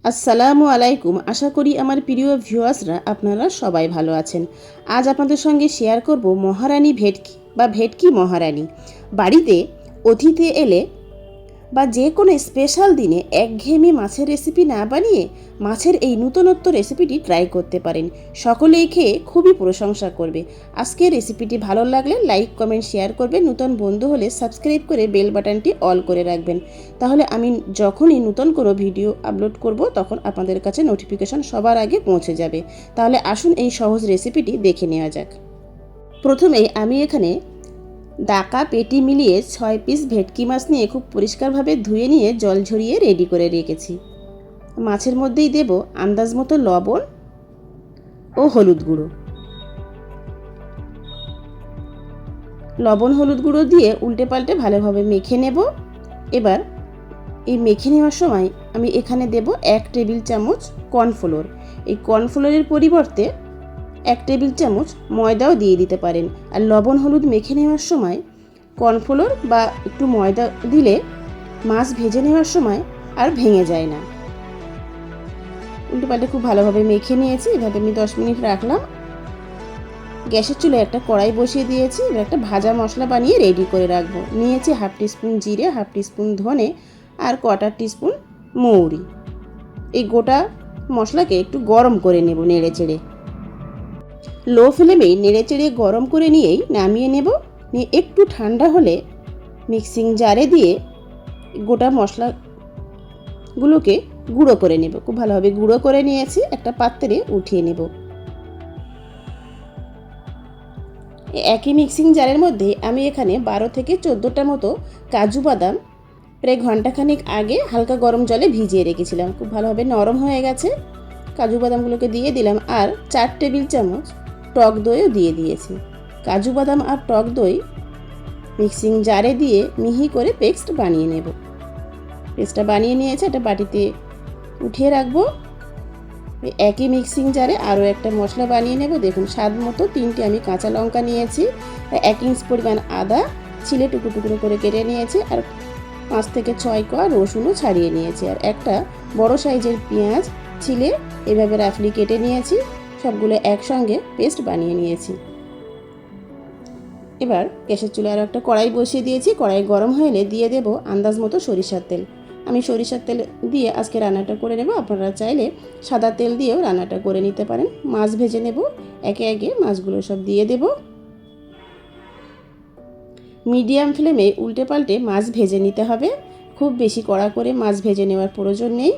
আসসালামু আলাইকুম। আশা করি আমার প্রিয় ভিউয়ার্সরা আপনারা সবাই ভালো আছেন। আজ আপনাদের সঙ্গে শেয়ার করব মহারানী ভেটকি বা ভেটকি মহারানী। বাড়িতে অতিথি এলে বা যে কোনো স্পেশাল দিনে একঘেয়েমি মাছের রেসিপি না বানিয়ে মাছের এই নূতনত্ব রেসিপিটি ট্রাই করতে পারেন। সকলেই খেয়ে খুবই প্রশংসা করবে। আজকের রেসিপিটি ভালো লাগলে লাইক কমেন্ট শেয়ার করবেন। নতুন বন্ধু হলে সাবস্ক্রাইব করে বেল বাটনটি অল করে রাখবেন। তাহলে আমি যখনই নতুন কোনো ভিডিও আপলোড করব তখন আপনাদের কাছে নোটিফিকেশন সবার আগে পৌঁছে যাবে। তাহলে আসুন এই সহজ রেসিপিটি দেখে নেওয়া যাক। প্রথমেই আমি এখানে ডাকা পেটি মিলিয়ে 6 পিস ভেটকি মাছ নিয়ে খুব পরিষ্কারভাবে ধুয়ে নিয়ে জল ঝরিয়ে রেডি করে রেখেছি। মাছের মধ্যেই দেব আন্দাজ মতো লবণ ও হলুদ গুঁড়ো। লবণ হলুদ গুঁড়ো দিয়ে উল্টে পাল্টে ভালোভাবে মেখে নেব। এবার এই মেখে নেওয়ার সময় আমি এখানে দেব 1 টেবিল চামচ কর্নফ্লোর। এই কর্নফ্লোরের পরিবর্তে 1 টেবিল চামচ ময়দাও দিয়ে দিতে পারেন। আর লবণ হলুদ মেখে নেওয়ার সময় কর্নফ্লোর বা একটু ময়দা দিলে মাছ ভেজে নেওয়ার সময় আর ভেঙে যায় না। উল্টে পাল্টে খুব ভালোভাবে মেখে নিয়েছি। এভাবে আমি 10 মিনিট রাখলাম। গ্যাসের চুলায় একটা কড়াই বসিয়ে দিয়েছি। এবার একটা ভাজা মশলা বানিয়ে রেডি করে রাখবো। নিয়েছি 1/2 টিস্পুন জিরে, 1/2 টিস্পুন ধনে আর 1/4 টিস্পুন মৌরি। এই গোটা মশলাকে একটু গরম করে নেব নেড়ে চেড়ে। লো ফ্লেমে নেড়ে চেড়ে গরম করে নিয়েই নামিয়ে নেব। নিয়ে একটু ঠান্ডা হলে মিক্সিং জারে দিয়ে গোটা মশলাগুলোকে গুঁড়ো করে নেব। খুব ভালোভাবে গুঁড়ো করে নিয়েছি। একটা পাত্রে উঠিয়ে নেব। একই মিক্সিং জারের মধ্যে আমি এখানে 12 থেকে 14টা মতো কাজু বাদাম প্রায় ঘন্টাখানেক আগে হালকা গরম জলে ভিজিয়ে রেখেছিলাম। খুব ভালোভাবে নরম হয়ে গেছে। কাজু বাদামগুলোকে দিয়ে দিলাম। আর 4 টেবিল চামচ টক দইও দিয়ে দিয়েছি। কাজু বাদাম আর টক দই মিক্সিং জারে দিয়ে মিহি করে পেস্ট বানিয়ে নেব। পেস্টটা বানিয়ে নিয়েছে, একটা বাটিতে উঠিয়ে রাখবো। একই মিক্সিং জারে আরও একটা মশলা বানিয়ে নেব। দেখুন, স্বাদ মতো 3টে আমি কাঁচা লঙ্কা নিয়েছি, 1 ইঞ্চ পরিমাণ আদা ছিলে টুকরো টুকরো করে কেটে নিয়েছি, আর 5 থেকে 6 কোয়া রসুনও ছাড়িয়ে নিয়েছি, আর একটা বড় সাইজের পেঁয়াজ ছিলে এভাবে রাফলি কেটে নিয়েছি। সবগুলো একসঙ্গে পেস্ট বানিয়ে নিয়েছি। এবার গ্যাসের চুলায় আরও একটা কড়াই বসিয়ে দিয়েছি। কড়াই গরম হলে দিয়ে দেব আন্দাজ মতো সরিষার তেল। আমি সরিষার তেল দিয়ে আজকে রান্নাটা করে নেব। আপনারা চাইলে সাদা তেল দিয়েও রান্নাটা করে নিতে পারেন। মাছ ভেজে নেব। একে একে মাছগুলো সব দিয়ে দেব। মিডিয়াম ফ্লেমে উল্টে পাল্টে মাছ ভেজে নিতে হবে। খুব বেশি কড়া করে মাছ ভেজে নেওয়ার প্রয়োজন নেই।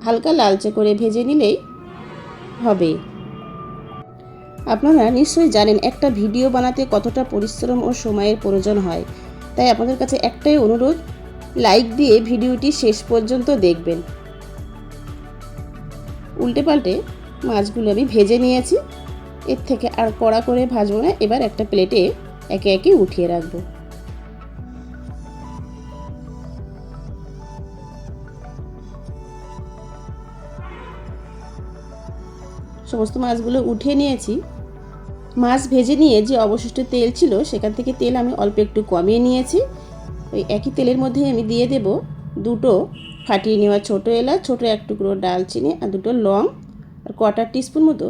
হালকা লালচে করে ভেজে নিলেই হবে। আপনারা নিশ্চয়ই জানেন একটা ভিডিও বানাতে কতটা পরিশ্রম ও সময়ের প্রয়োজন হয়। তাই আপনাদের কাছে একটাই অনুরোধ, লাইক দিয়ে ভিডিওটি শেষ পর্যন্ত দেখবেন। উল্টে পাল্টে মাছগুলো আমি ভেজে নিয়েছি। এর থেকে আর কড়া করে ভাজবো না। এবার একটা প্লেটে একে একে উঠিয়ে রাখবো। সমস্ত মাছগুলো উঠিয়ে নিয়েছি। মাছ ভেজে নিয়ে যে অবশিষ্ট তেল ছিল সেখান থেকে তেল আমি অল্প একটু কমিয়ে নিয়েছি। ওই একই তেলের মধ্যে আমি দিয়ে দেব 2টো ফাটিয়ে নেওয়া ছোটো এলাচ, ছোটো 1 টুকরো ডালচিনি আর 2টো লং আর 1/4 টিস্পুন মতো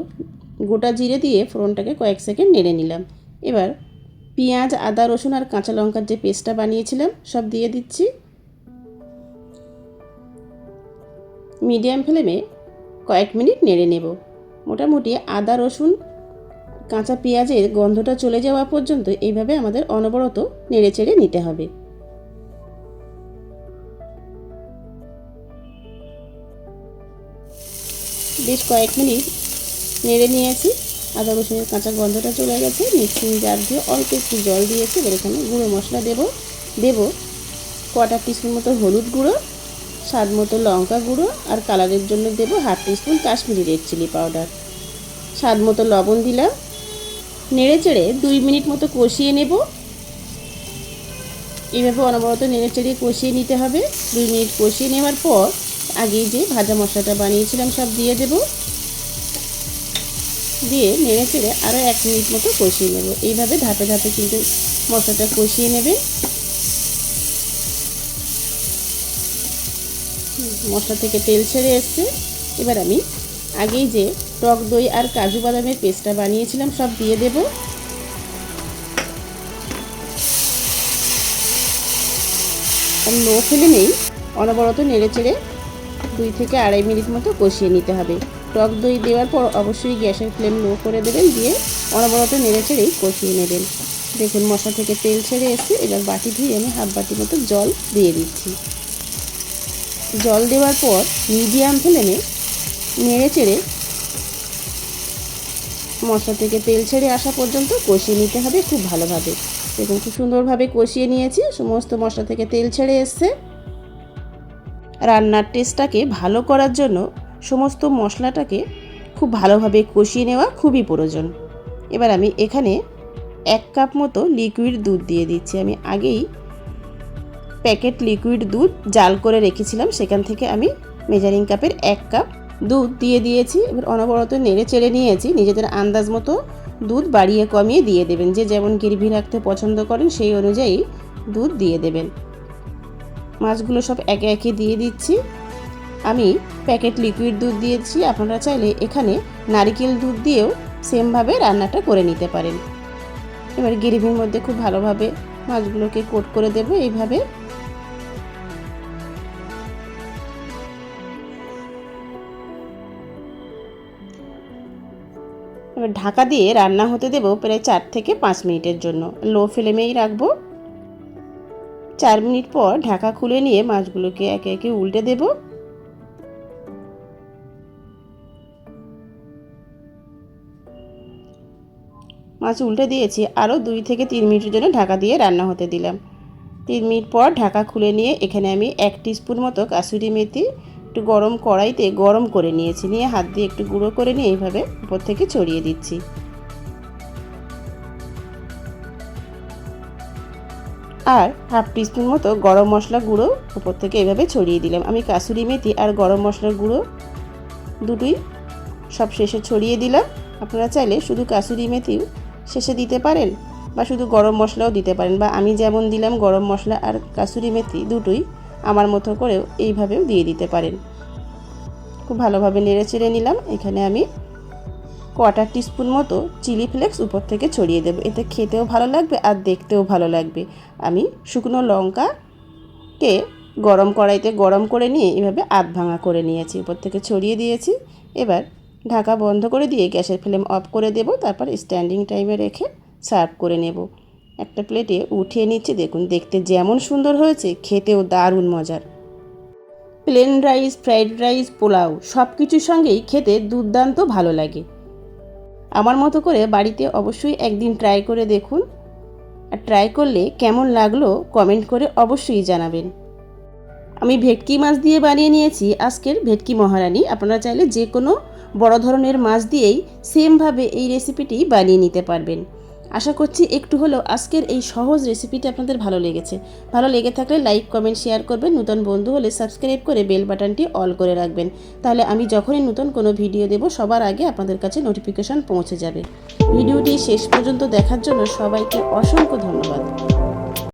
গোটা জিরে দিয়ে ফোড়নটাকে কয়েক সেকেন্ড নেড়ে নিলাম। এবার পেঁয়াজ, আদা, রসুন আর কাঁচা লঙ্কার যে পেস্টটা বানিয়েছিলাম সব দিয়ে দিচ্ছি। মিডিয়াম ফ্লেমে কয়েক মিনিট নেড়ে নেব। মোটামুটি আদা, রসুন, কাঁচা পেঁয়াজের গন্ধটা চলে যাওয়া পর্যন্ত এইভাবে আমাদের অনবরত নেড়ে চেড়ে নিতে হবে। বেশ কয়েক মিনিট নেড়ে নিয়েছি। আদা রসুনের কাঁচা গন্ধটা চলে গেছে। মিক্সিং জার দিয়ে অল্প একটু জল দিয়েছি। এবার এখানে গুঁড়ো মশলা দেব 1/4 টিস্পুন মতো হলুদ গুঁড়ো, স্বাদ মতো লঙ্কা গুঁড়ো, আর কালারের জন্য দেব 1/2 teaspoon Kashmiri red chilli powder. স্বাদ মতো লবণ দিলাম। নেড়ে চেড়ে 2 মিনিট মতো কষিয়ে নেব। এইভাবে অনবরত নেড়ে চেড়ে কষিয়ে নিতে হবে। 2 মিনিট কষিয়ে নেওয়ার পর আগেই যে ভাজা মশলাটা বানিয়েছিলাম সব দিয়ে দেব। দিয়ে নেড়ে চেড়ে আরও 1 মিনিট মতো কষিয়ে নেব। এইভাবে ধাপে ধাপে কিন্তু মশলাটা কষিয়ে নেবে। মশলা থেকে তেল ছেড়ে এসছে। এবার আমি আগেই যে টক দই আর কাজু বাদামের পেস্টটা বানিয়েছিলাম সব দিয়ে দেব। আর লো ফ্লেমেই অনবরত নেড়ে চেড়ে 2 থেকে 2.5 মিনিট মতো কষিয়ে নিতে হবে। টক দই দেওয়ার পর অবশ্যই গ্যাসের ফ্লেম লো করে দেবেন, দিয়ে অনবরত নেড়ে চেড়েই কষিয়ে নেবেন। দেখুন মশলা থেকে তেল ছেড়ে এসছে। এবার বাটি ধুয়ে আমি হাফ বাটি মতো জল দিয়ে দিচ্ছি। জল দেওয়ার পর মিডিয়াম ফ্লেমে নেড়ে চেড়ে মশলা থেকে তেল ছেড়ে আসা পর্যন্ত কষিয়ে নিতে হবে খুব ভালোভাবে। দেখুন খুব সুন্দরভাবে কষিয়ে নিয়েছি, সমস্ত মশলা থেকে তেল ছেড়ে এসছে। রান্নার টেস্টটাকে ভালো করার জন্য সমস্ত মশলাটাকে খুব ভালোভাবে কষিয়ে নেওয়া খুবই প্রয়োজন। এবার আমি এখানে 1 কাপ মতো লিকুইড দুধ দিয়ে দিচ্ছি। আমি আগেই প্যাকেট লিকুইড দুধ জাল করে রেখেছিলাম, সেখান থেকে আমি মেজারিং কাপের 1 কাপ দুধ দিয়ে দিয়েছি। এবার অনবরত নেড়ে চেড়ে নিয়েছি। নিজেদের আন্দাজ মতো দুধ বাড়িয়ে কমিয়ে দিয়ে দেবেন, যে যেমন গ্রেভি রাখতে পছন্দ করেন সেই অনুযায়ী দুধ দিয়ে দেবেন। মাছগুলো সব একে একে দিয়ে দিচ্ছি। আমি প্যাকেট লিকুইড দুধ দিয়েছি, আপনারা চাইলে এখানে নারকেল দুধ দিয়েও সেমভাবে রান্নাটা করে নিতে পারেন। এবার গ্রেভির মধ্যে খুব ভালোভাবে মাছগুলোকে কোট করে দেব এইভাবে। এবার ঢাকা দিয়ে রান্না হতে দেব প্রায় 4 থেকে 5 মিনিটের জন্য। লো ফ্লেমেই রাখবো। 4 মিনিট পর ঢাকা খুলে নিয়ে মাছগুলোকে একে একে উল্টে দেব। মাছ উল্টে দিয়েছি, আরও 2 থেকে 3 মিনিটের জন্য ঢাকা দিয়ে রান্না হতে দিলাম। 3 মিনিট পর ঢাকা খুলে নিয়ে এখানে আমি 1 টিস্পুন মতো কাসুরি মেথি একটু গরম কড়াইতে গরম করে নিয়েছি, নিয়ে হাত দিয়ে একটু গুঁড়ো করে নিয়ে এইভাবে উপর থেকে ছড়িয়ে দিচ্ছি। আর হাফ টিস্পুন মতো গরম মশলা গুঁড়ো উপর থেকে এইভাবে ছড়িয়ে দিলাম। আমি কাসুরি মেথি আর গরম মশলার গুঁড়ো দুটোই সব শেষে ছড়িয়ে দিলাম। আপনারা চাইলে শুধু কাসুরি মেথি শেষে দিতে পারেন, বা শুধু গরম মশলাও দিতে পারেন, বা আমি যেমন দিলাম গরম মশলা আর কাসুরি মেথি দুটোই আমার মতো করেও এইভাবেও দিয়ে দিতে পারেন। খুব ভালোভাবে নেড়ে চেড়ে নিলাম। এখানে আমি 1/4 টিস্পুন মতো চিলি ফ্লেক্স উপর থেকে ছড়িয়ে দেবো, এতে খেতেও ভালো লাগবে আর দেখতেও ভালো লাগবে। আমি শুকনো লঙ্কাকে গরম কড়াইতে গরম করে নিয়ে এভাবে আধ ভাঙা করে নিয়েছি, উপর থেকে ছড়িয়ে দিয়েছি। এবার ঢাকা বন্ধ করে দিয়ে গ্যাসের ফ্লেম অফ করে দেব, তারপর স্ট্যান্ডিং টাইমে রেখে সার্ভ করে নেব। একটা প্লেটে উঠিয়ে নিচ্ছি। দেখুন দেখতে যেমন সুন্দর হয়েছে, খেতেও দারুণ মজার। Plain rice, fried rice, pulao সব কিছুর সঙ্গেই খেতে দুর্দান্ত ভালো লাগে। আমার মতো করে বাড়িতে অবশ্যই একদিন ট্রাই করে দেখুন, আর ট্রাই করলে কেমন লাগলো কমেন্ট করে অবশ্যই জানাবেন। আমি ভেটকি মাছ দিয়ে বানিয়ে নিয়েছি আজকের ভেটকি মহারানী। আপনারা চাইলে যে কোনো বড় ধরনের মাছ দিয়েই সেমভাবে এই রেসিপিটি বানিয়ে নিতে পারবেন। আশা করছি একটু হলেও আজকের এই সহজ রেসিপিটি আপনাদের ভালো লেগেছে। ভালো লেগে থাকলে লাইক, কমেন্ট, শেয়ার করবেন। নতুন বন্ধু হলে সাবস্ক্রাইব করে বেল বাটনটি অল করে রাখবেন, তাহলে আমি যখনই নতুন কোনো ভিডিও দেব সবার আগে আপনাদের কাছে নোটিফিকেশন পৌঁছে যাবে। ভিডিওটি শেষ পর্যন্ত দেখার জন্য সবাইকে অসংখ্য ধন্যবাদ।